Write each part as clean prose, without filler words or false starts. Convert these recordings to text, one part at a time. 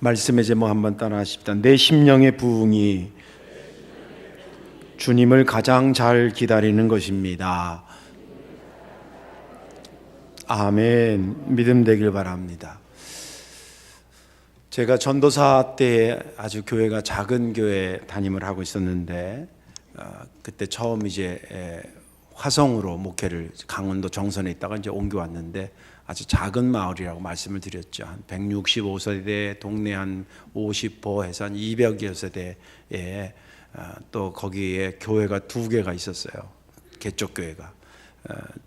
말씀의 제목 한번 따라하십시다. 내 심령의 부흥이 주님을 가장 잘 기다리는 것입니다. 아멘. 믿음 되길 바랍니다. 제가 전도사 때 아주 교회가 작은 교회 담임을 하고 있었는데 그때 처음 이제 화성으로 목회를 강원도 정선에 있다가 이제 옮겨왔는데 아주 작은 마을이라고 말씀을 드렸죠. 한 165세대, 동네 한 50호 해서 한 200여 세대에 또 거기에 교회가 두 개가 있었어요. 개쪽 교회가.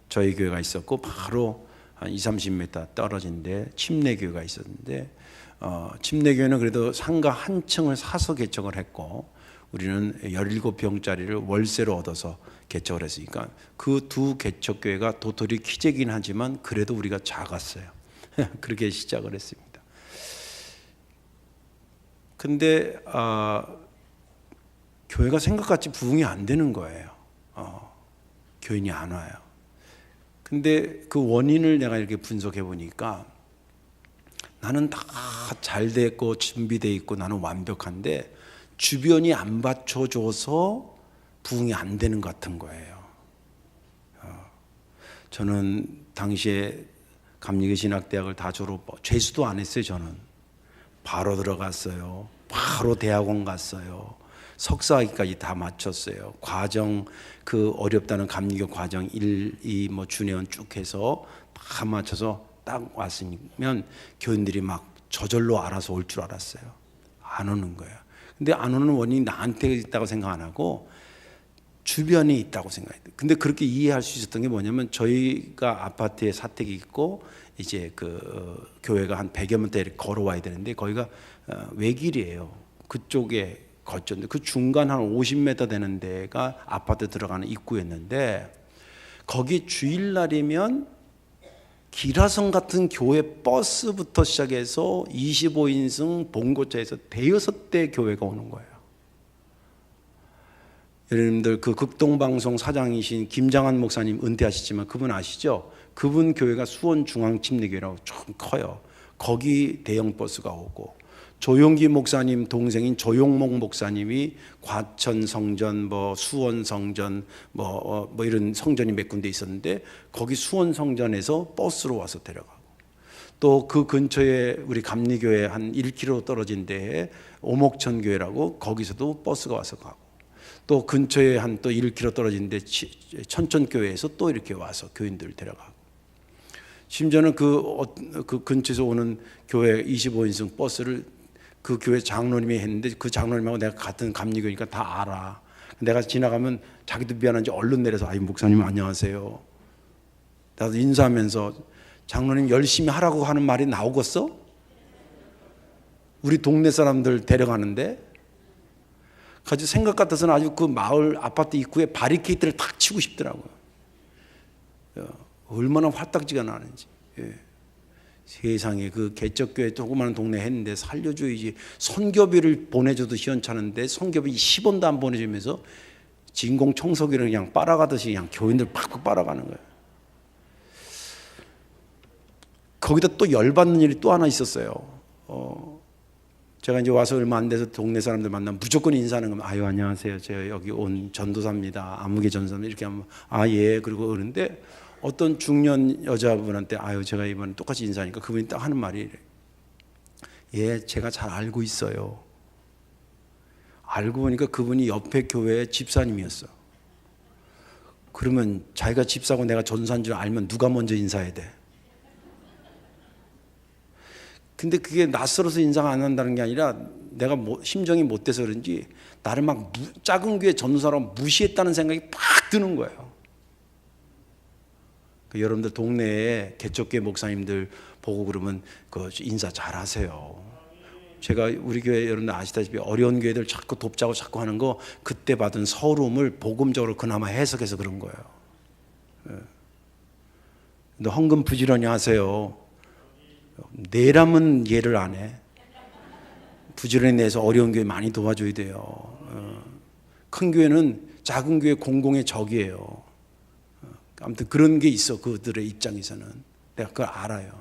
저희 교회가 있었고 바로 한 20-30m 떨어진 데 침례교회가 있었는데 침례교회는 그래도 상가 한 층을 사서 개척을 했고 우리는 17평짜리를 월세로 얻어서 개척을 했으니까 그 두 개척교회가 도토리 키재긴 하지만 그래도 우리가 작았어요. 그렇게 시작을 했습니다. 근데 교회가 생각같이 부흥이 안 되는 거예요. 교인이 안 와요. 근데 그 원인을 내가 이렇게 분석해 보니까 나는 다 잘 됐고 준비되어 있고 나는 완벽한데 주변이 안 받쳐줘서 부흥이 안 되는 것 같은 거예요. 저는 당시에 감리교신학대학을 다 재수도 안 했어요. 저는 바로 들어갔어요. 바로 대학원 갔어요. 석사학위까지 다 마쳤어요. 과정 그 어렵다는 감리교 과정 1, 2 뭐 준회원 쭉 해서 다 맞춰서 딱 왔으면 교인들이 막 저절로 알아서 올 줄 알았어요. 안 오는 거예요. 근데 안 오는 원인이 나한테 있다고 생각 안 하고 주변에 있다고 생각해요. 근데 그렇게 이해할 수 있었던 게 뭐냐면 저희가 아파트에 사택이 있고 이제 그 교회가 한 100여 m 이렇게 걸어와야 되는데 거기가 외길이에요. 그쪽에 거쳤는데 그 중간 한 50m 되는 데가 아파트 들어가는 입구였는데 거기 주일날이면 기라성 같은 교회 버스부터 시작해서 25인승 봉고차에서 대여섯 대 교회가 오는 거예요. 여러분들 그 극동방송 사장이신 김장한 목사님 은퇴하시지만 그분 아시죠? 그분 교회가 수원중앙침례교회라고 좀 커요. 거기 대형 버스가 오고 조용기 목사님 동생인 조용목 목사님이 과천 성전, 뭐 수원 성전, 뭐 이런 성전이 몇 군데 있었는데 거기 수원 성전에서 버스로 와서 데려가고 또 그 근처에 우리 감리교회 한 1km 떨어진 데에 오목천 교회라고 거기서도 버스가 와서 가고 또 근처에 한 또 1km 떨어진 데 천천교회에서 또 이렇게 와서 교인들을 데려가고 심지어는 그 근처에서 오는 교회 25인승 버스를 그 교회 장로님이 했는데 그 장로님하고 내가 같은 감리교니까 다 알아. 내가 지나가면 자기도 미안한지 얼른 내려서 아이 목사님 안녕하세요. 나도 인사하면서 장로님 열심히 하라고 하는 말이 나오겠어? 우리 동네 사람들 데려가는데 가지고 생각 같아서는 아주 그 마을 아파트 입구에 바리케이트를 탁 치고 싶더라고요. 얼마나 화딱지가 나는지. 예. 세상에 그 개척교회 조그마한 동네 했는데 살려줘야지. 선교비를 보내줘도 시원찮은데 선교비 10원도 안 보내주면서 진공 청소기를 그냥 빨아가듯이 그냥 교인들 팍팍 빨아가는 거예요. 거기다 또 열받는 일이 또 하나 있었어요. 제가 이제 와서 얼마 안 돼서 동네 사람들 만나면 무조건 인사하는 겁니다. 아유 안녕하세요. 제가 여기 온 전도사입니다. 아무개 전도사입니다. 이렇게 하면 아 예 그리고 그러는데 어떤 중년 여자분한테 아유 제가 이번에 똑같이 인사하니까 그분이 딱 하는 말이 예 제가 잘 알고 있어요. 알고 보니까 그분이 옆에 교회 집사님이었어. 그러면 자기가 집사고 내가 전도사인 줄 알면 누가 먼저 인사해야 돼? 근데 그게 낯설어서 인사가 안 한다는 게 아니라 내가 심정이 못 돼서 그런지 나를 막 작은 교회 전도사라고 무시했다는 생각이 팍 드는 거예요. 여러분들 동네에 개척교회 목사님들 보고 그러면 그 인사 잘 하세요. 제가 우리 교회 여러분들 아시다시피 어려운 교회들 자꾸 돕자고 자꾸 하는 거 그때 받은 서름을 복음적으로 그나마 해석해서 그런 거예요. 근데 헌금 부지런히 하세요. 내라면 이해를 안 해. 부지런히 내서 어려운 교회 많이 도와줘야 돼요. 큰 교회는 작은 교회 공공의 적이에요. 아무튼 그런 게 있어. 그들의 입장에서는 내가 그걸 알아요.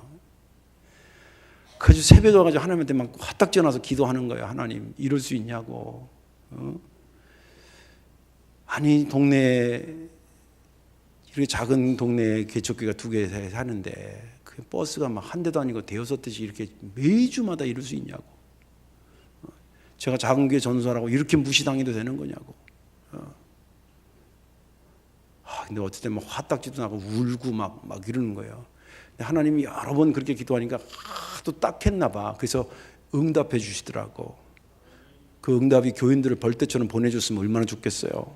그래서 새벽에 와가지고 하나님한테 막 화딱지 나서 기도하는 거예요. 하나님 이럴 수 있냐고. 아니 동네에 이렇게 작은 동네에 개척교회가 2개 사는데 그 버스가 막 한 대도 아니고 대여섯 대씩 이렇게 매주마다 이럴 수 있냐고. 제가 작은 교회 전도사라고 이렇게 무시당해도 되는 거냐고. 근데 어쨌든 막 화딱지도 나고 울고 막 이러는 거예요. 하나님이 여러 번 그렇게 기도하니까 또 딱했나 봐. 그래서 응답해 주시더라고. 그 응답이 교인들을 벌떼처럼 보내줬으면 얼마나 좋겠어요.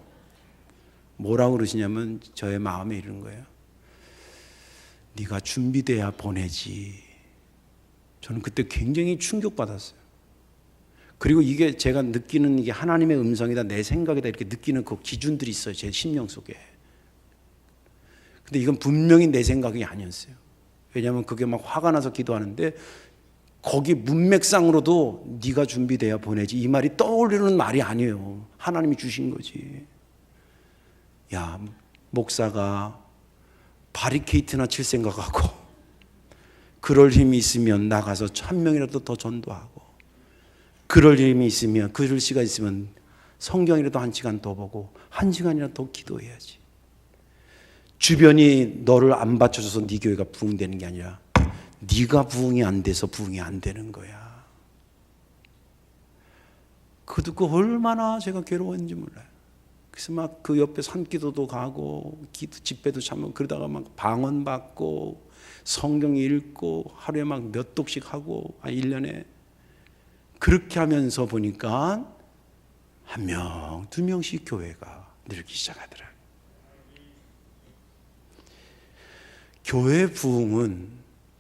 뭐라고 그러시냐면 저의 마음에 이르는 거예요. 네가 준비돼야 보내지. 저는 그때 굉장히 충격받았어요. 그리고 이게 제가 느끼는 이게 하나님의 음성이다, 내 생각이다 이렇게 느끼는 그 기준들이 있어요. 제 심령 속에. 근데 이건 분명히 내 생각이 아니었어요. 왜냐하면 그게 막 화가 나서 기도하는데 거기 문맥상으로도 네가 준비돼야 보내지 이 말이 떠오르는 말이 아니에요. 하나님이 주신 거지. 야, 목사가 바리케이트나 칠 생각하고 그럴 힘이 있으면 나가서 1000명이라도 더 전도하고 그럴 힘이 있으면 그럴 시간 있으면 성경이라도 1시간 더 보고 1시간이라도 더 기도해야지. 주변이 너를 안 받쳐줘서 네 교회가 부흥되는 게 아니라 네가 부흥이 안 돼서 부흥이 안 되는 거야. 그거 듣고 얼마나 제가 괴로웠는지 몰라요. 그래서 막 그 옆에 산기도도 가고 집회도 참고 그러다가 막 방언 받고 성경 읽고 하루에 막 몇 독씩 하고 1년에 그렇게 하면서 보니까 1명, 2명씩 교회가 늘기 시작하더라고요. 교회 부흥은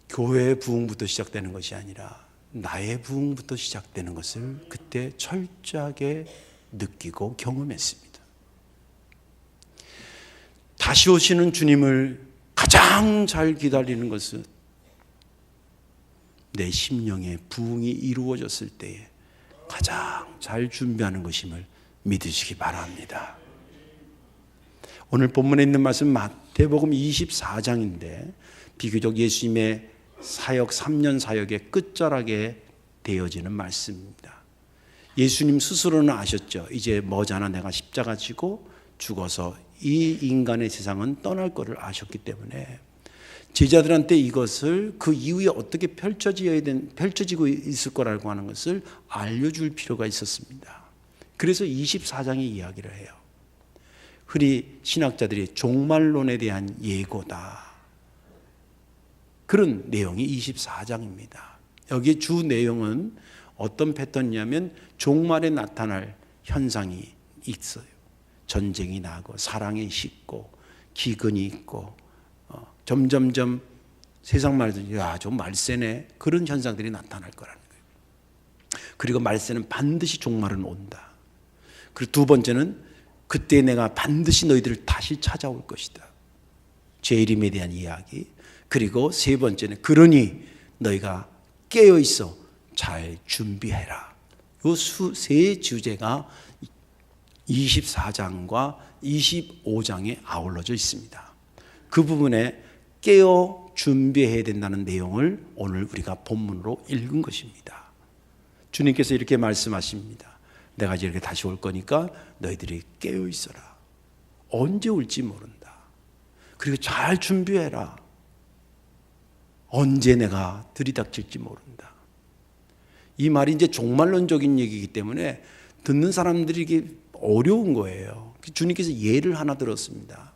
교회의 부흥부터 시작되는 것이 아니라 나의 부흥부터 시작되는 것을 그때 철저하게 느끼고 경험했습니다. 다시 오시는 주님을 가장 잘 기다리는 것은 내 심령의 부흥이 이루어졌을 때에 가장 잘 준비하는 것임을 믿으시기 바랍니다. 오늘 본문에 있는 말씀 마태복음 24장인데 비교적 예수님의 사역 3년 사역의 끝자락에 되어지는 말씀입니다. 예수님 스스로는 아셨죠. 이제 머지않아 내가 십자가 지고 죽어서 이 인간의 세상은 떠날 것을 아셨기 때문에 제자들한테 이것을 그 이후에 어떻게 펼쳐지고 있을 거라고 하는 것을 알려줄 필요가 있었습니다. 그래서 24장의 이야기를 해요. 흔히 신학자들이 종말론에 대한 예고다. 그런 내용이 24장입니다. 여기에 주 내용은 어떤 패턴이냐면 종말에 나타날 현상이 있어요. 전쟁이 나고 사랑이 식고 기근이 있고 점점점 세상 말들 좀 말세네 그런 현상들이 나타날 거라는 거예요. 그리고 말세는 반드시 종말은 온다. 그리고 두 번째는 그때 내가 반드시 너희들을 다시 찾아올 것이다. 재림에 대한 이야기. 그리고 세 번째는 그러니 너희가 깨어 있어 잘 준비해라. 이 세 주제가 24장과 25장에 아울러져 있습니다. 그 부분에 깨어 준비해야 된다는 내용을 오늘 우리가 본문으로 읽은 것입니다. 주님께서 이렇게 말씀하십니다. 내가 이렇게 다시 올 거니까 너희들이 깨어 있어라. 언제 올지 모른다. 그리고 잘 준비해라. 언제 내가 들이닥칠지 모른다. 이 말이 이제 종말론적인 얘기이기 때문에 듣는 사람들이 어려운 거예요. 주님께서 예를 하나 들었습니다.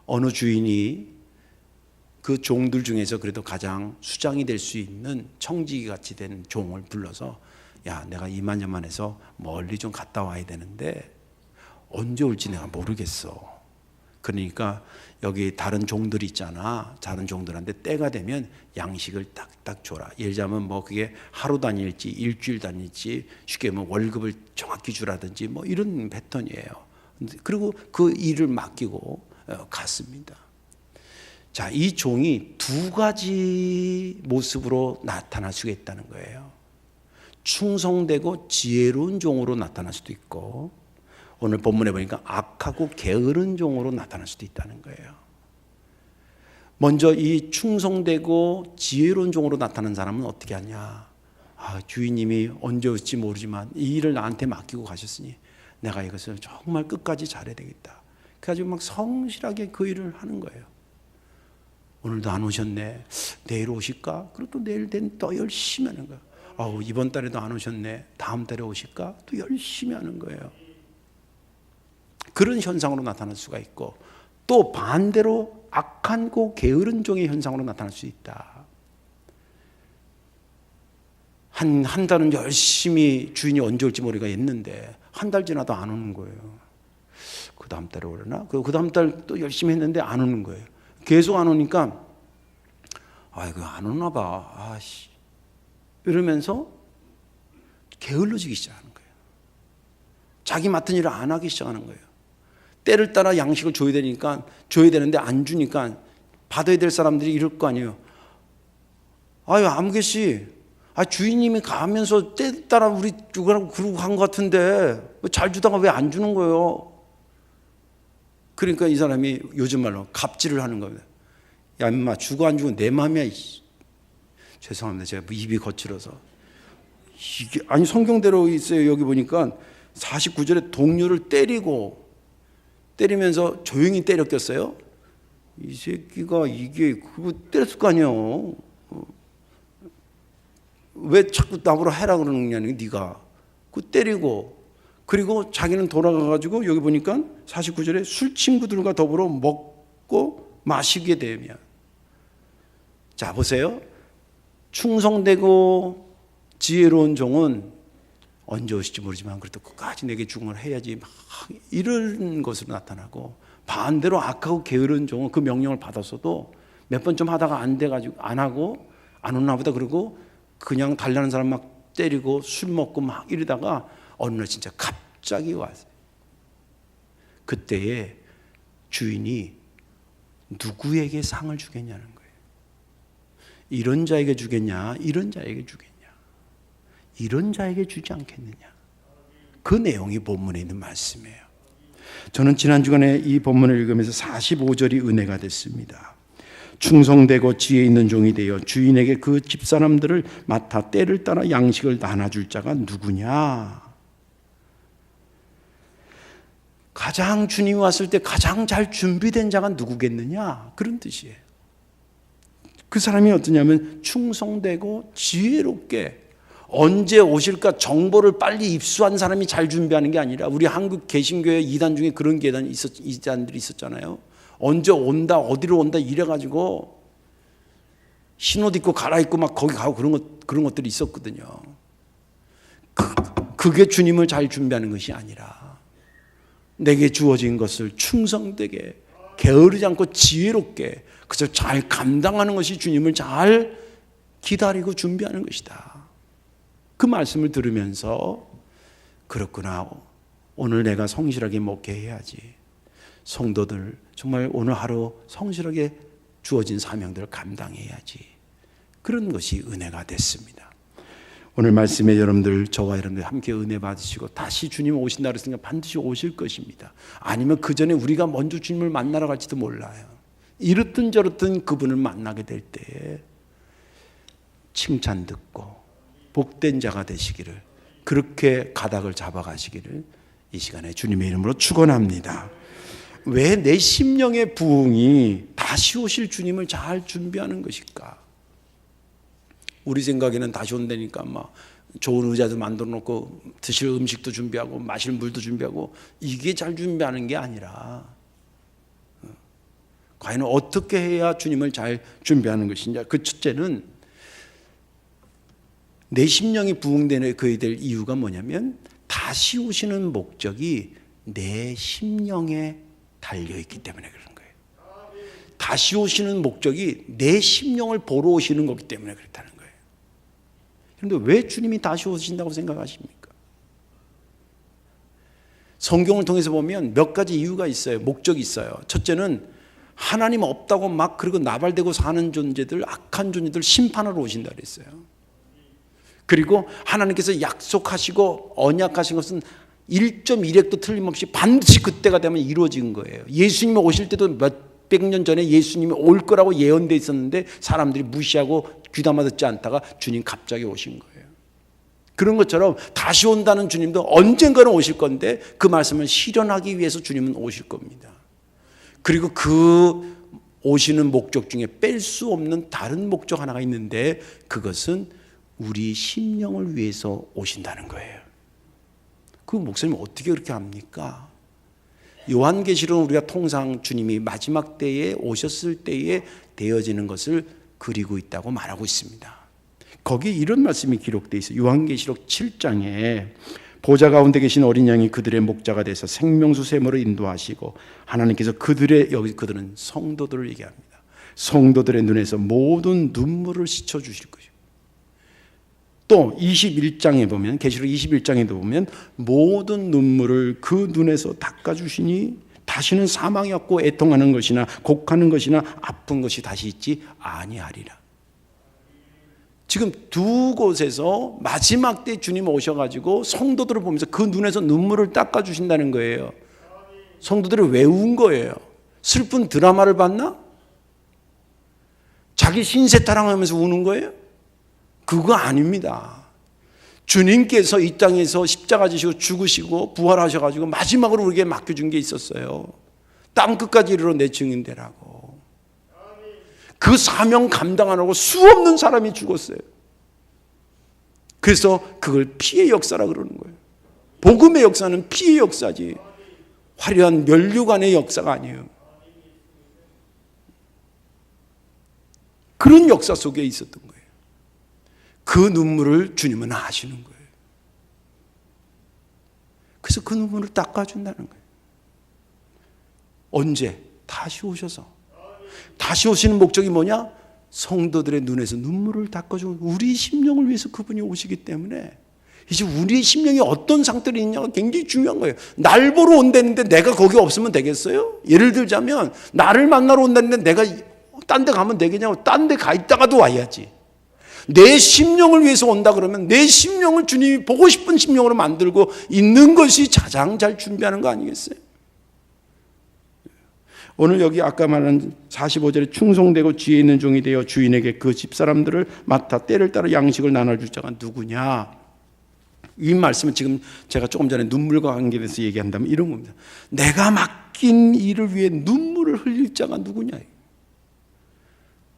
어느 주인이 그 종들 중에서 그래도 가장 수장이 될 수 있는 청지기 같이 된 종을 불러서 야, 내가 이만저만해서 멀리 좀 갔다 와야 되는데 언제 올지 내가 모르겠어. 그러니까 여기 다른 종들이 있잖아. 다른 종들한테 때가 되면 양식을 딱딱 줘라. 예를 들자면 뭐 그게 하루 다닐지 일주일 다닐지 쉽게 뭐 월급을 정확히 주라든지 뭐 이런 패턴이에요. 그리고 그 일을 맡기고 갔습니다. 자, 이 종이 두 가지 모습으로 나타날 수가 있다는 거예요. 충성되고 지혜로운 종으로 나타날 수도 있고 오늘 본문에 보니까 악하고 게으른 종으로 나타날 수도 있다는 거예요. 먼저 이 충성되고 지혜로운 종으로 나타난 사람은 어떻게 하냐? 주인님이 언제 올지 모르지만 이 일을 나한테 맡기고 가셨으니 내가 이것을 정말 끝까지 잘해야 되겠다. 그래가지고 막 성실하게 그 일을 하는 거예요. 오늘도 안 오셨네. 내일 오실까? 그리고 또 내일 되면 더 열심히 하는 거예요. 이번 달에도 안 오셨네. 다음 달에 오실까? 또 열심히 하는 거예요. 그런 현상으로 나타날 수가 있고, 또 반대로 악하고 게으른 종의 현상으로 나타날 수 있다. 한 달은 열심히 주인이 언제 올지 모르겠 했는데 한 달 지나도 안 오는 거예요. 그 다음 달에 오려나? 그 다음 달 또 열심히 했는데 안 오는 거예요. 계속 안 오니까 이거 안 오나 봐. 이러면서 게을러지기 시작하는 거예요. 자기 맡은 일을 안 하기 시작하는 거예요. 때를 따라 양식을 줘야 되니까 줘야 되는데 안 주니까 받아야 될 사람들이 이럴 거 아니에요. 아무개씨, 주인님이 가면서 때 따라 우리 누구라고 그러고 간 것 같은데 잘 주다가 왜 안 주는 거예요? 그러니까 이 사람이 요즘 말로 갑질을 하는 겁니다. 야, 임마, 주고 안 주고 내 맘이야. 죄송합니다. 제가 입이 거칠어서. 이게, 성경대로 있어요. 여기 보니까 49절에 동료를 때리면서 조용히 때렸겠어요? 이 새끼가 그거 때렸을 거 아니에요. 왜 자꾸 나보러 해라 그러느냐, 네가. 그거 때리고, 그리고 자기는 돌아가가지고 여기 보니까 49절에 술 친구들과 더불어 먹고 마시게 되면. 자, 보세요. 충성되고 지혜로운 종은 언제 오실지 모르지만 그래도 끝까지 내게 죽음을 해야지, 막 이런 것으로 나타나고, 반대로 악하고 게으른 종은 그 명령을 받았어도 몇 번 좀 하다가 안 돼가지고 안 하고 안 오나 보다 그러고 그냥 달라는 사람 막 때리고 술 먹고 막 이러다가 어느 날 진짜 갑자기 왔어요. 그때에 주인이 누구에게 상을 주겠냐는 거예요. 이런 자에게 주겠냐, 이런 자에게 주겠냐, 이런 자에게 주지 않겠느냐. 그 내용이 본문에 있는 말씀이에요. 저는 지난 주간에 이 본문을 읽으면서 45절이 은혜가 됐습니다. 충성되고 지혜 있는 종이 되어 주인에게 그 집사람들을 맡아 때를 따라 양식을 나눠줄 자가 누구냐. 가장 주님이 왔을 때 가장 잘 준비된 자가 누구겠느냐, 그런 뜻이에요. 그 사람이 어떠냐면 충성되고 지혜롭게, 언제 오실까 정보를 빨리 입수한 사람이 잘 준비하는 게 아니라, 우리 한국 개신교회 이단 중에 그런 이단들이 있었잖아요. 언제 온다, 어디로 온다 이래가지고 신옷 입고 갈아입고 막 거기 가고 그런 것들이 있었거든요. 그게 주님을 잘 준비하는 것이 아니라, 내게 주어진 것을 충성되게, 게으르지 않고 지혜롭게, 그래서 잘 감당하는 것이 주님을 잘 기다리고 준비하는 것이다. 그 말씀을 들으면서, 그렇구나, 오늘 내가 성실하게 목회해야지, 성도들 정말 오늘 하루 성실하게 주어진 사명들을 감당해야지, 그런 것이 은혜가 됐습니다. 오늘 말씀에 여러분들, 저와 여러분들 함께 은혜 받으시고 다시 주님 오신다 그랬으니까 반드시 오실 것입니다. 아니면 그 전에 우리가 먼저 주님을 만나러 갈지도 몰라요. 이렇든 저렇든 그분을 만나게 될 때에 칭찬 듣고 복된 자가 되시기를, 그렇게 가닥을 잡아가시기를 이 시간에 주님의 이름으로 축원합니다. 왜 내 심령의 부흥이 다시 오실 주님을 잘 준비하는 것일까? 우리 생각에는 다시 온다니까 막 좋은 의자도 만들어 놓고 드실 음식도 준비하고 마실 물도 준비하고, 이게 잘 준비하는 게 아니라 과연 어떻게 해야 주님을 잘 준비하는 것이냐. 그 첫째는 내 심령이 부흥되는 그에 될 이유가 뭐냐면, 다시 오시는 목적이 내 심령에 달려있기 때문에 그런 거예요. 다시 오시는 목적이 내 심령을 보러 오시는 거기 때문에 그렇다는 거예요. 그런데 왜 주님이 다시 오신다고 생각하십니까? 성경을 통해서 보면 몇 가지 이유가 있어요. 목적이 있어요. 첫째는 하나님 없다고 막 그리고 나발대고 사는 존재들, 악한 존재들 심판하러 오신다 그랬어요. 그리고 하나님께서 약속하시고 언약하신 것은 1.1획도 틀림없이 반드시 그때가 되면 이루어진 거예요. 예수님이 오실 때도 몇 몇백 년 전에 예수님이 올 거라고 예언돼 있었는데 사람들이 무시하고 귀담아 듣지 않다가 주님 갑자기 오신 거예요. 그런 것처럼 다시 온다는 주님도 언젠가는 오실 건데 그 말씀을 실현하기 위해서 주님은 오실 겁니다. 그리고 그 오시는 목적 중에 뺄 수 없는 다른 목적 하나가 있는데 그것은 우리 심령을 위해서 오신다는 거예요. 그 목사님 어떻게 그렇게 합니까? 요한계시록은 우리가 통상 주님이 마지막 때에 오셨을 때에 되어지는 것을 그리고 있다고 말하고 있습니다. 거기에 이런 말씀이 기록되어 있어요. 요한계시록 7장에 보좌 가운데 계신 어린 양이 그들의 목자가 돼서 생명수 샘으로 인도하시고 하나님께서 여기 그들은 성도들을 얘기합니다. 성도들의 눈에서 모든 눈물을 씻어 주실 것이요. 또 21장에 보면 계시록 21장에도 보면 모든 눈물을 그 눈에서 닦아 주시니 다시는 사망이 없고 애통하는 것이나 곡하는 것이나 아픈 것이 다시 있지 아니하리라. 지금 두 곳에서 마지막 때 주님 오셔가지고 성도들을 보면서 그 눈에서 눈물을 닦아주신다는 거예요. 성도들이 왜 운 거예요? 슬픈 드라마를 봤나? 자기 신세 타령하면서 우는 거예요? 그거 아닙니다. 주님께서 이 땅에서 십자가 지시고 죽으시고 부활하셔가지고 마지막으로 우리에게 맡겨준 게 있었어요. 땅끝까지 이르러 내 증인되라고. 그 사명 감당 안 하고 수없는 사람이 죽었어요. 그래서 그걸 피의 역사라 그러는 거예요. 복음의 역사는 피의 역사지 화려한 면류관의 역사가 아니에요. 그런 역사 속에 있었던 거예요. 그 눈물을 주님은 아시는 거예요. 그래서 그 눈물을 닦아준다는 거예요. 언제? 다시 오셔서. 다시 오시는 목적이 뭐냐? 성도들의 눈에서 눈물을 닦아주고 우리 심령을 위해서 그분이 오시기 때문에 이제 우리의 심령이 어떤 상태로 있냐가 굉장히 중요한 거예요. 날 보러 온다는데 내가 거기 없으면 되겠어요? 예를 들자면 나를 만나러 온다는데 내가 딴 데 가면 되겠냐고. 딴 데 가 있다가도 와야지. 내 심령을 위해서 온다 그러면 내 심령을 주님이 보고 싶은 심령으로 만들고 있는 것이 가장 잘 준비하는 거 아니겠어요? 오늘 여기 아까 말한 45절에 충성되고 지혜 있는 종이 되어 주인에게 그 집사람들을 맡아 때를 따라 양식을 나눠줄 자가 누구냐? 이 말씀은 지금 제가 조금 전에 눈물과 관계돼서 얘기한다면 이런 겁니다. 내가 맡긴 일을 위해 눈물을 흘릴 자가 누구냐?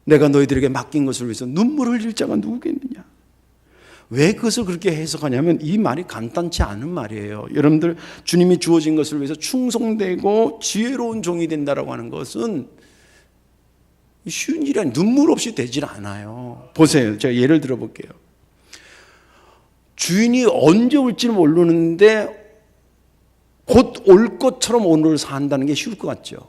내가 너희들에게 맡긴 것을 위해서 눈물을 흘릴 자가 누구겠느냐? 왜 그것을 그렇게 해석하냐면 이 말이 간단치 않은 말이에요. 여러분들 주님이 주어진 것을 위해서 충성되고 지혜로운 종이 된다라고 하는 것은 쉬운 일이 아니에요. 눈물 없이 되질 않아요. 보세요. 제가 예를 들어 볼게요. 주인이 언제 올지는 모르는데 곧 올 것처럼 오늘을 산다는 게 쉬울 것 같죠.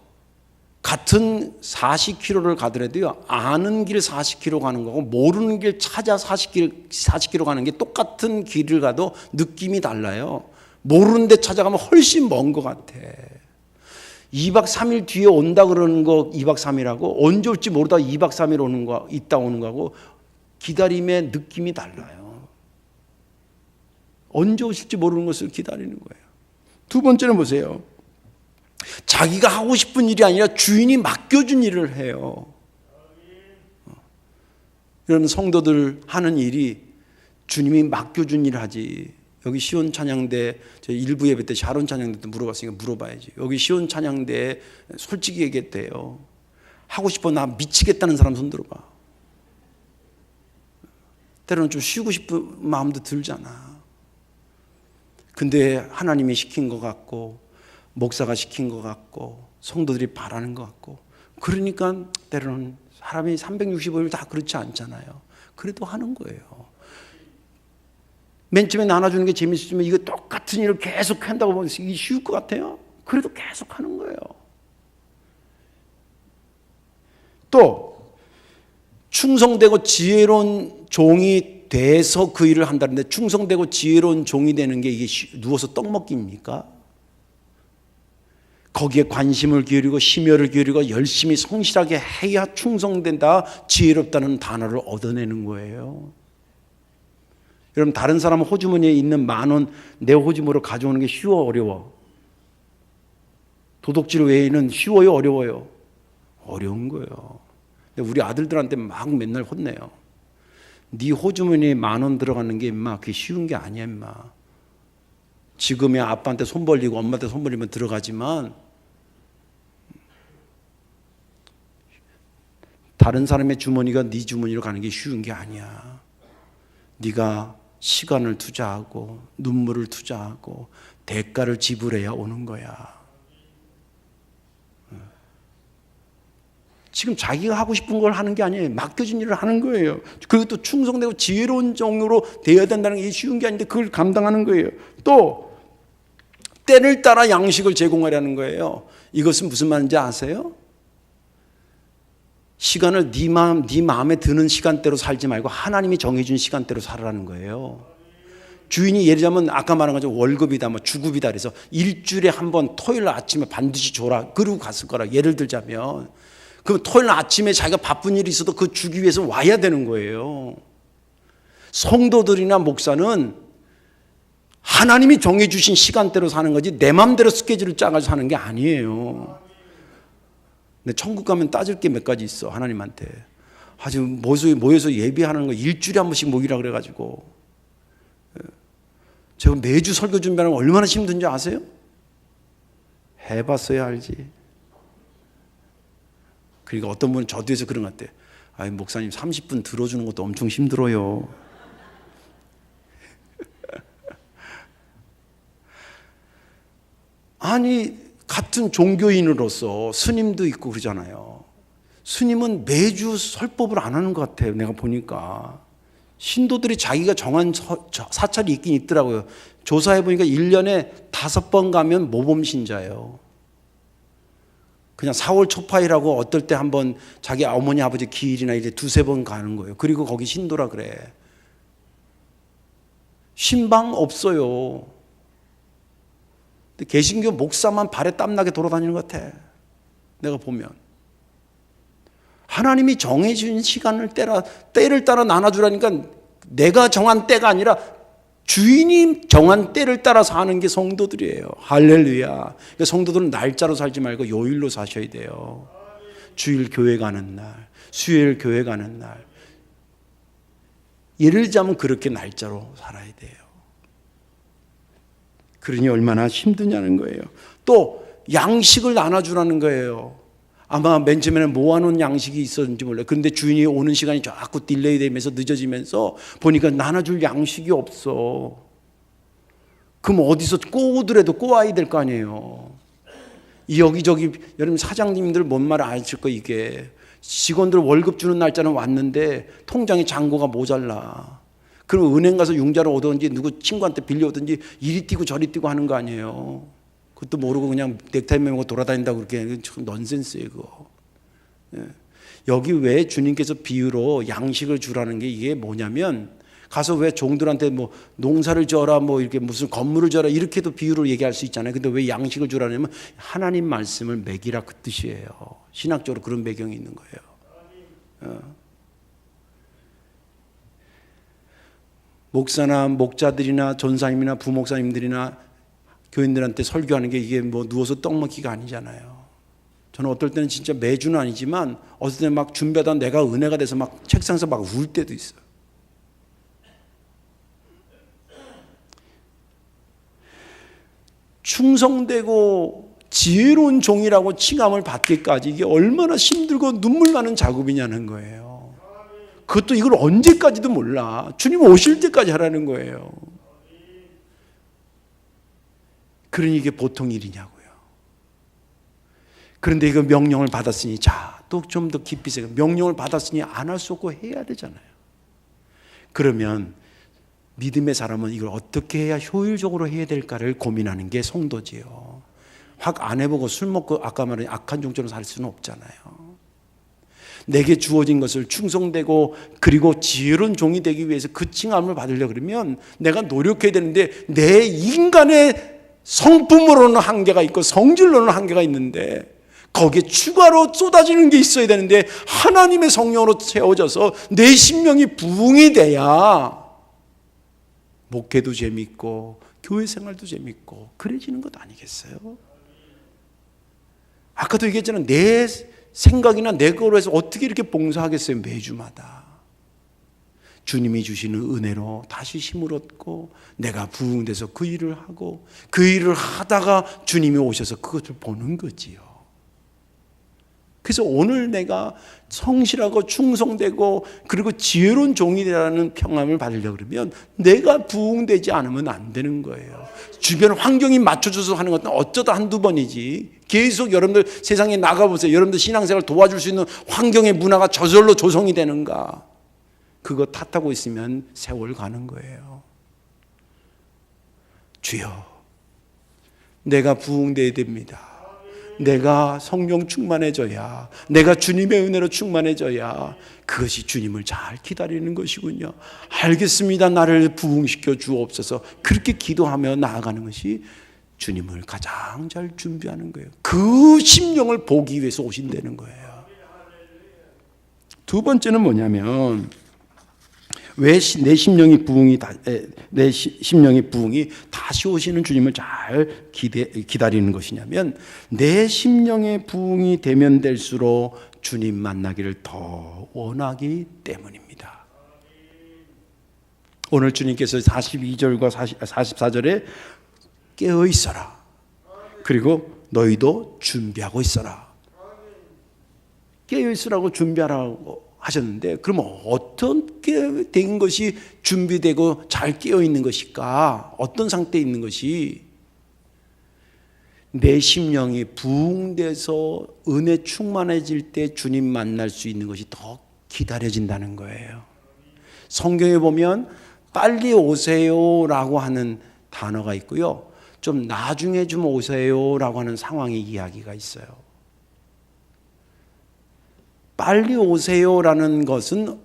같은 40km를 가더라도요, 아는 길 40km 가는 거고 모르는 길 찾아 40km 가는 게 똑같은 길을 가도 느낌이 달라요. 모르는 데 찾아가면 훨씬 먼 것 같아. 2박 3일 뒤에 온다 그러는 거 2박 3일하고 언제 올지 모르다 2박 3일 오는 거, 있다 오는 거하고 기다림의 느낌이 달라요. 언제 오실지 모르는 것을 기다리는 거예요. 두 번째는 보세요. 자기가 하고 싶은 일이 아니라 주인이 맡겨준 일을 해요. 여러분 성도들 하는 일이 주님이 맡겨준 일을 하지. 여기 시온 찬양대 저 일부 예배 때 샤론 찬양대 때 물어봤으니까 물어봐야지. 여기 시온 찬양대 솔직히 얘기했대요. 하고 싶어 나 미치겠다는 사람 손 들어봐. 때로는 좀 쉬고 싶은 마음도 들잖아. 근데 하나님이 시킨 것 같고 목사가 시킨 것 같고 성도들이 바라는 것 같고 그러니까 때로는 사람이 365일 다 그렇지 않잖아요. 그래도 하는 거예요. 맨 처음에 나눠주는 게 재밌었지만 이거 똑같은 일을 계속 한다고 보면 이게 쉬울 것 같아요? 그래도 계속 하는 거예요. 또 충성되고 지혜로운 종이 돼서 그 일을 한다는데 충성되고 지혜로운 종이 되는 게 이게 누워서 떡 먹기입니까? 거기에 관심을 기울이고 심혈을 기울이고 열심히 성실하게 해야 충성된다, 지혜롭다는 단어를 얻어내는 거예요. 여러분 다른 사람 호주머니에 있는 10,000원 내 호주머니로 가져오는 게 쉬워 어려워? 도둑질 외에는 쉬워요 어려워요? 어려운 거예요. 근데 우리 아들들한테 막 맨날 혼내요. 네 호주머니에 10,000원 들어가는 게 임마 그게 쉬운 게 아니야 임마. 지금의 아빠한테 손 벌리고 엄마한테 손 벌리면 들어가지만 다른 사람의 주머니가 네 주머니로 가는 게 쉬운 게 아니야. 네가 시간을 투자하고 눈물을 투자하고 대가를 지불해야 오는 거야. 지금 자기가 하고 싶은 걸 하는 게 아니에요. 맡겨진 일을 하는 거예요. 그리고 또 충성되고 지혜로운 종으로 되어야 된다는 게 쉬운 게 아닌데 그걸 감당하는 거예요. 또 때를 따라 양식을 제공하려는 거예요. 이것은 무슨 말인지 아세요? 시간을 네 마음에 드는 시간대로 살지 말고 하나님이 정해준 시간대로 살아라는 거예요. 주인이 예를 들자면 아까 말한 것처럼 월급이다 뭐 주급이다 그래서 일주일에 한 번 토요일 아침에 반드시 줘라 그러고 갔을 거라 예를 들자면 그럼 토요일 아침에 자기가 바쁜 일이 있어도 그 주기 위해서 와야 되는 거예요. 성도들이나 목사는 하나님이 정해주신 시간대로 사는 거지 내 마음대로 스케줄을 짜가지고 사는 게 아니에요. 근데 천국 가면 따질 게 몇 가지 있어 하나님한테. 아주 모여서 예배하는 거 일주일에 한 번씩 모이라 그래가지고 제가 매주 설교 준비하는 거 얼마나 힘든지 아세요? 해봤어야 알지. 그러니까 어떤 분은 저 뒤에서 그런 것 같아. 아이 목사님 30분 들어주는 것도 엄청 힘들어요. 아니 같은 종교인으로서 스님도 있고 그러잖아요. 스님은 매주 설법을 안 하는 것 같아요. 내가 보니까 신도들이 자기가 정한 사찰이 있긴 있더라고요. 조사해 보니까 1년에 5번 가면 모범신자예요. 그냥 4월 초파일하고 어떨 때 한번 자기 어머니 아버지 기일이나 이제 2-3번 가는 거예요. 그리고 거기 신도라 그래. 신방 없어요. 근데 개신교 목사만 발에 땀나게 돌아다니는 것 같아. 내가 보면 하나님이 정해준 시간을 때를 따라 나눠주라니까 내가 정한 때가 아니라 주인이 정한 때를 따라서 하는 게 성도들이에요. 할렐루야. 그러니까 성도들은 날짜로 살지 말고 요일로 사셔야 돼요. 주일 교회 가는 날, 수요일 교회 가는 날. 예를 들자면 그렇게 날짜로 살아야 돼요. 그러니 얼마나 힘드냐는 거예요. 또 양식을 나눠주라는 거예요. 아마 맨 처음에는 모아놓은 양식이 있었는지 몰라요. 그런데 주인이 오는 시간이 자꾸 딜레이 되면서 늦어지면서 보니까 나눠줄 양식이 없어. 그럼 어디서 꼬우더라도 꼬아야 될 거 아니에요. 여기저기 여러분 사장님들 뭔 말 아실 거 이게. 직원들 월급 주는 날짜는 왔는데 통장에 잔고가 모자라. 그럼 은행 가서 융자를 오든지 누구 친구한테 빌려오든지 이리 뛰고 저리 뛰고 하는 거 아니에요. 그것도 모르고 그냥 넥타이 매고 돌아다닌다고 그렇게 참 넌센스예요 그거. 여기 왜 주님께서 비유로 양식을 주라는 게 이게 뭐냐면 가서 왜 종들한테 뭐 농사를 져라 뭐 이렇게 무슨 건물을 져라 이렇게도 비유로 얘기할 수 있잖아요. 근데 왜 양식을 주라냐면 하나님 말씀을 먹이라 그 뜻이에요. 신학적으로 그런 배경이 있는 거예요. 목사나 목자들이나 전사님이나 부목사님들이나 교인들한테 설교하는 게 이게 뭐 누워서 떡 먹기가 아니잖아요. 저는 어떨 때는 진짜 매주는 아니지만 어떨 때는 막 준비하다 내가 은혜가 돼서 막 책상에서 막 울 때도 있어요. 충성되고 지혜로운 종이라고 칭함을 받기까지 이게 얼마나 힘들고 눈물 나는 작업이냐는 거예요. 그것도 이걸 언제까지도 몰라. 주님 오실 때까지 하라는 거예요. 그러니 이게 보통 일이냐고요. 그런데 이거 명령을 받았으니 자, 또 좀 더 깊이 생각. 명령을 받았으니 안 할 수 없고 해야 되잖아요. 그러면 믿음의 사람은 이걸 어떻게 해야 효율적으로 해야 될까를 고민하는 게 성도지요. 확 안 해보고 술 먹고 아까 말한 악한 종처럼 살 수는 없잖아요. 내게 주어진 것을 충성되고 그리고 지혜로운 종이 되기 위해서 그 칭함을 받으려고 그러면 내가 노력해야 되는데 내 인간의 성품으로는 한계가 있고 성질로는 한계가 있는데 거기에 추가로 쏟아지는 게 있어야 되는데 하나님의 성령으로 채워져서 내 심령이 부흥이 돼야 목회도 재밌고 교회 생활도 재밌고 그래지는 것 아니겠어요? 아까도 얘기했잖아요. 내 생각이나 내 거로 해서 어떻게 이렇게 봉사하겠어요? 매주마다 주님이 주시는 은혜로 다시 힘을 얻고 내가 부흥돼서 그 일을 하고 그 일을 하다가 주님이 오셔서 그것을 보는 거지요. 그래서 오늘 내가 성실하고 충성되고 그리고 지혜로운 종이 되라는 평안을 받으려고 그러면 내가 부흥되지 않으면 안 되는 거예요. 주변 환경이 맞춰줘서 하는 것은 어쩌다 한두 번이지. 계속 여러분들 세상에 나가보세요. 여러분들 신앙생활 도와줄 수 있는 환경의 문화가 저절로 조성이 되는가. 그거 탓하고 있으면 세월 가는 거예요. 주여, 내가 부흥되어야 됩니다. 내가 성령 충만해져야, 내가 주님의 은혜로 충만해져야 그것이 주님을 잘 기다리는 것이군요. 알겠습니다. 나를 부흥시켜 주옵소서. 그렇게 기도하며 나아가는 것이 주님을 가장 잘 준비하는 거예요. 그 심령을 보기 위해서 오신다는 거예요. 두 번째는 뭐냐면 왜 내 심령이 부흥이 다시 오시는 주님을 잘 기다리는 것이냐면 내 심령의 부흥이 되면 될수록 주님 만나기를 더 원하기 때문입니다. 오늘 주님께서 42절과 44절에 깨어 있어라. 그리고 너희도 준비하고 있어라. 깨어 있으라고 준비하라고 하셨는데, 그러면 어떻게 된 것이 준비되고 잘 깨어 있는 것일까? 어떤 상태에 있는 것이? 내 심령이 부흥돼서 은혜 충만해질 때 주님 만날 수 있는 것이 더 기다려진다는 거예요. 성경에 보면 빨리 오세요라고 하는 단어가 있고요, 좀 나중에 좀 오세요라고 하는 상황의 이야기가 있어요. 빨리 오세요라는 것은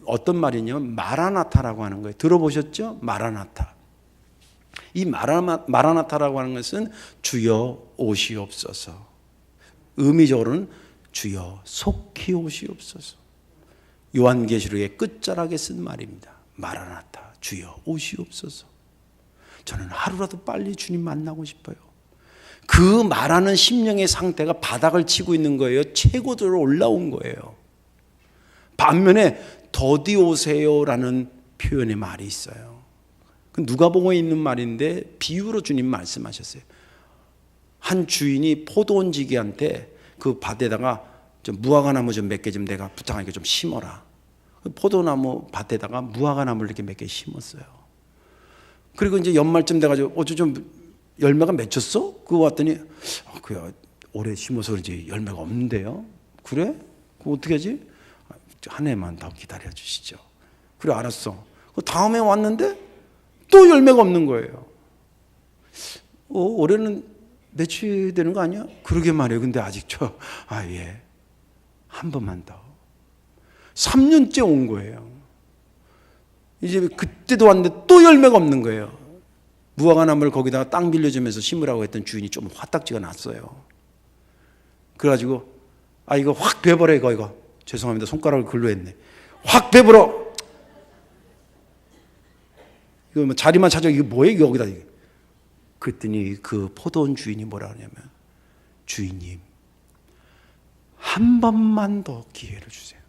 어떤 말이냐면 마라나타라고 하는 거예요. 들어보셨죠? 마라나타. 이 마라나타라고 하는 것은 주여 오시옵소서. 의미적으로는 주여 속히 오시옵소서. 요한계시록의 끝자락에 쓴 말입니다. 마라나타, 주여 오시옵소서. 저는 하루라도 빨리 주님 만나고 싶어요. 그 말하는 심령의 상태가 바닥을 치고 있는 거예요. 최고조로 올라온 거예요. 반면에 더디 오세요라는 표현의 말이 있어요. 누가복음에 있는 말인데 비유로 주님 말씀하셨어요. 한 주인이 포도원지기한테 그 밭에다가 좀 무화과나무 좀 몇 개 좀 내가 부탁하니까 좀 심어라. 포도나무 밭에다가 무화과나무를 이렇게 몇 개 심었어요. 그리고 이제 연말쯤 돼가지고 어째 좀 열매가 맺혔어? 그거 왔더니 그야 올해 심어서 그런지 열매가 없는데요. 그래? 그거 어떻게 하지? 한 해만 더 기다려 주시죠. 그래 알았어. 다음에 왔는데 또 열매가 없는 거예요. 올해는 매출되는 거 아니야? 그러게 말이에요. 근데 아직 예. 한 번만 더. 3년째 온 거예요. 이제 그때도 왔는데 또 열매가 없는 거예요. 무화과 나무를 거기다가 땅 빌려주면서 심으라고 했던 주인이 좀 화딱지가 났어요. 그래가지고 이거 확 베버려 이거. 죄송합니다. 손가락을 글로 했네. 확 베버려. 이거 뭐 자리만 찾아. 이게 뭐예요? 여기다. 그랬더니 그 포도원 주인이 뭐라 하냐면, 주인님 한 번만 더 기회를 주세요.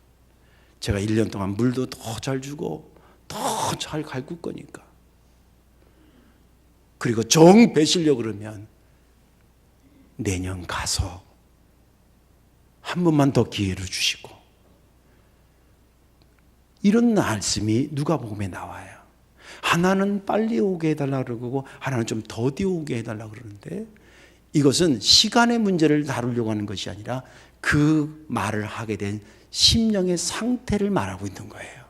제가 1년 동안 물도 더 잘 주고 더 잘 가꿀 거니까. 그리고 정 베시려고 그러면 내년 가서 한 번만 더 기회를 주시고. 이런 말씀이 누가복음에 나와요. 하나는 빨리 오게 해달라고 그러고 하나는 좀 더디 오게 해달라고 그러는데, 이것은 시간의 문제를 다루려고 하는 것이 아니라 그 말을 하게 된 심령의 상태를 말하고 있는 거예요.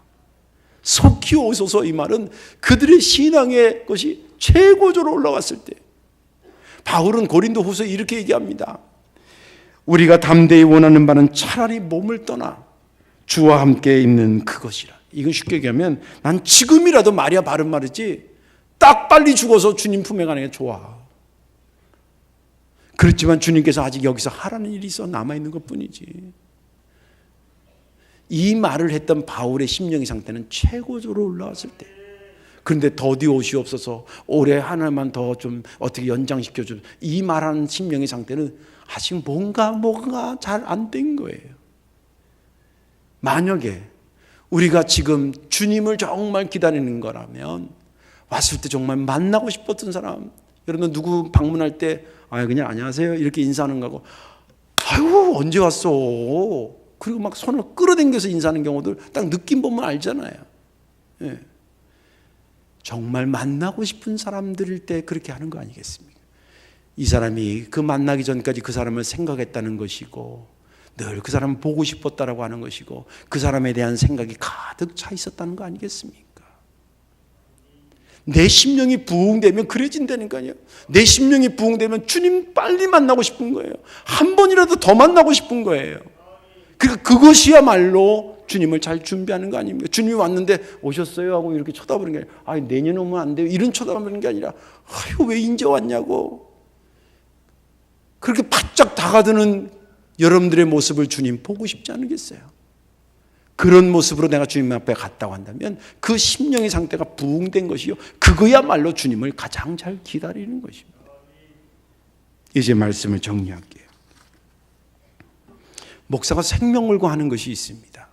속히 오소서, 이 말은 그들의 신앙의 것이 최고조로 올라왔을 때, 바울은 고린도후서에 이렇게 얘기합니다. 우리가 담대히 원하는 바는 차라리 몸을 떠나 주와 함께 있는 그것이라. 이건 쉽게 얘기하면 난 지금이라도 말이야 바른 말이지 딱 빨리 죽어서 주님 품에 가는 게 좋아. 그렇지만 주님께서 아직 여기서 하라는 일이 있어 남아있는 것뿐이지. 이 말을 했던 바울의 심령의 상태는 최고조로 올라왔을 때, 그런데 더디 오시옵소서, 올해 하나만 더 좀 어떻게 연장시켜 줘. 이 말하는 심령의 상태는 아직 뭔가 잘 안 된 거예요. 만약에 우리가 지금 주님을 정말 기다리는 거라면, 왔을 때 정말 만나고 싶었던 사람, 여러분 누구 방문할 때 그냥 안녕하세요 이렇게 인사하는 거고, 아유 언제 왔어, 그리고 막 손을 끌어당겨서 인사하는 경우들 딱 느낌 보면 알잖아요. 예. 정말 만나고 싶은 사람들일 때 그렇게 하는 거 아니겠습니까? 이 사람이 그 만나기 전까지 그 사람을 생각했다는 것이고, 늘 그 사람을 보고 싶었다라고 하는 것이고, 그 사람에 대한 생각이 가득 차 있었다는 거 아니겠습니까? 내 심령이 부흥되면 그래진다니까요. 내 심령이 부흥되면 주님 빨리 만나고 싶은 거예요. 한 번이라도 더 만나고 싶은 거예요. 그러니까 그것이야말로 주님을 잘 준비하는 거 아닙니까? 주님이 왔는데 오셨어요 하고 이렇게 쳐다보는 게 아니라, 내년에 오면 안 돼요, 이런 쳐다보는 게 아니라, 왜 이제 왔냐고. 그렇게 바짝 다가드는 여러분들의 모습을 주님 보고 싶지 않으겠어요? 그런 모습으로 내가 주님 앞에 갔다고 한다면 그 심령의 상태가 부흥된 것이요, 그거야말로 주님을 가장 잘 기다리는 것입니다. 이제 말씀을 정리할게요. 목사가 생명을고 하는 것이 있습니다.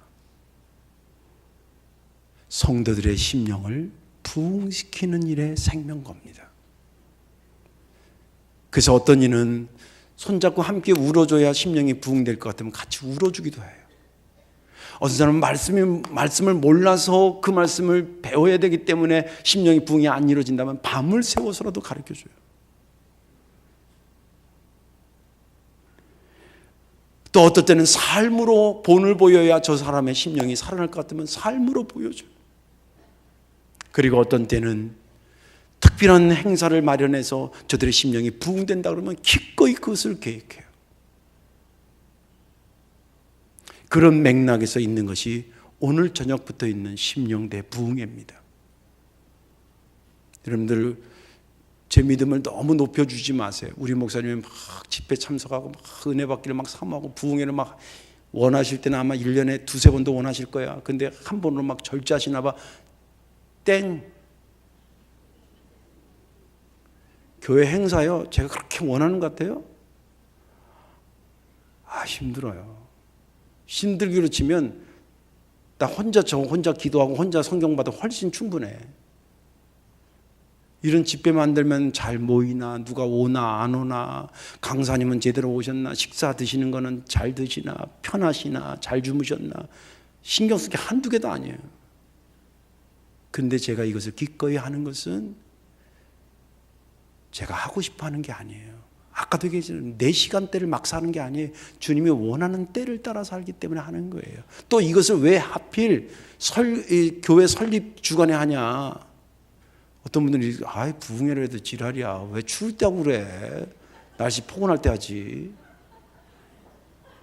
성도들의 심령을 부흥시키는 일에 생명겁니다. 그래서 어떤 이는 손잡고 함께 울어줘야 심령이 부흥될 것 같으면 같이 울어주기도 해요. 어떤 사람은 말씀을 몰라서 그 말씀을 배워야 되기 때문에 심령이 부흥이 안 이루어진다면 밤을 새워서라도 가르쳐줘요. 또 어떨 때는 삶으로 본을 보여야 저 사람의 심령이 살아날 것 같으면 삶으로 보여줘요. 그리고 어떤 때는 특별한 행사를 마련해서 저들의 심령이 부흥된다 그러면 기꺼이 그것을 계획해요. 그런 맥락에서 있는 것이 오늘 저녁부터 있는 심령대 부흥회입니다. 여러분들 제 믿음을 너무 높여주지 마세요. 우리 목사님이 막 집회 참석하고 막 은혜 받기를 막 사모하고 부흥회를 막 원하실 때는 아마 1년에 두세 번도 원하실 거야. 근데 한 번으로 막 절제하시나 봐. 땡. 교회 행사요, 제가 그렇게 원하는 것 같아요? 힘들어요. 힘들기로 치면 나 혼자 기도하고 혼자 성경 봐도 훨씬 충분해. 이런 집회 만들면 잘 모이나, 누가 오나 안 오나, 강사님은 제대로 오셨나, 식사 드시는 거는 잘 드시나, 편하시나, 잘 주무셨나, 신경 쓸 게 한두 개도 아니에요. 근데 제가 이것을 기꺼이 하는 것은 제가 하고 싶어 하는 게 아니에요. 아까도 얘기했지만 내 시간대를 막 사는 게 아니에요. 주님이 원하는 때를 따라 살기 때문에 하는 거예요. 또 이것을 왜 하필 교회 설립 주간에 하냐. 어떤 분들이 부흥회를 해도 지랄이야, 왜 추울 때 하고 그래, 날씨 포근할 때 하지,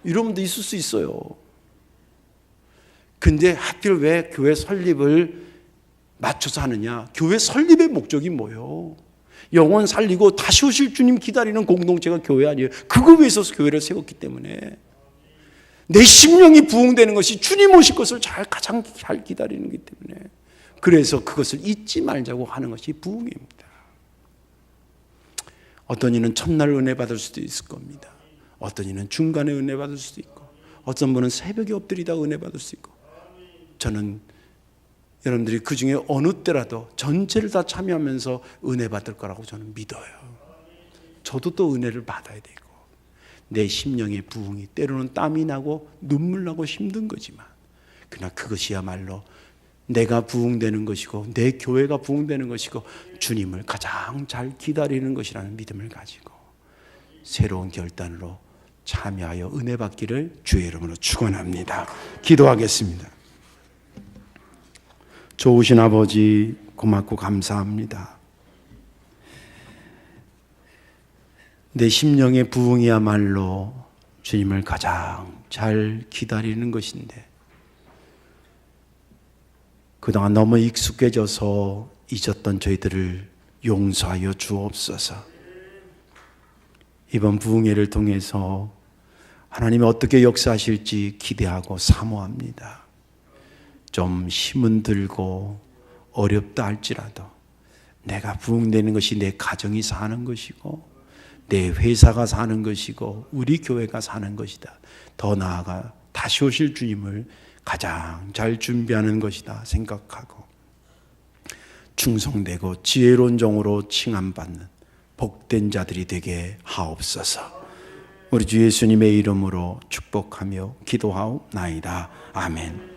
이런 분도 있을 수 있어요. 근데 하필 왜 교회 설립을 맞춰서 하느냐. 교회 설립의 목적이 뭐예요? 영혼 살리고 다시 오실 주님 기다리는 공동체가 교회 아니에요. 그거 위해서 교회를 세웠기 때문에 내 심령이 부흥되는 것이 주님 오실 것을 가장 잘 기다리는 것이기 때문에, 그래서 그것을 잊지 말자고 하는 것이 부흥입니다. 어떤 이는 첫날 은혜 받을 수도 있을 겁니다. 어떤 이는 중간에 은혜 받을 수도 있고, 어떤 분은 새벽에 엎드리다 은혜 받을 수 있고, 저는 여러분들이 그 중에 어느 때라도 전체를 다 참여하면서 은혜 받을 거라고 저는 믿어요. 저도 또 은혜를 받아야 되고, 내 심령의 부흥이 때로는 땀이 나고 눈물 나고 힘든 거지만, 그러나 그것이야말로 내가 부흥되는 것이고 내 교회가 부흥되는 것이고 주님을 가장 잘 기다리는 것이라는 믿음을 가지고 새로운 결단으로 참여하여 은혜 받기를 주의 이름으로 축원합니다. 기도하겠습니다. 좋으신 아버지, 고맙고 감사합니다. 내 심령의 부흥이야말로 주님을 가장 잘 기다리는 것인데, 그동안 너무 익숙해져서 잊었던 저희들을 용서하여 주옵소서. 이번 부흥회를 통해서 하나님이 어떻게 역사하실지 기대하고 사모합니다. 좀 힘은 들고 어렵다 할지라도 내가 부흥되는 것이 내 가정이 사는 것이고 내 회사가 사는 것이고 우리 교회가 사는 것이다. 더 나아가 다시 오실 주님을 가장 잘 준비하는 것이다 생각하고 충성되고 지혜로운 종으로 칭함받는 복된 자들이 되게 하옵소서. 우리 주 예수님의 이름으로 축복하며 기도하옵나이다. 아멘.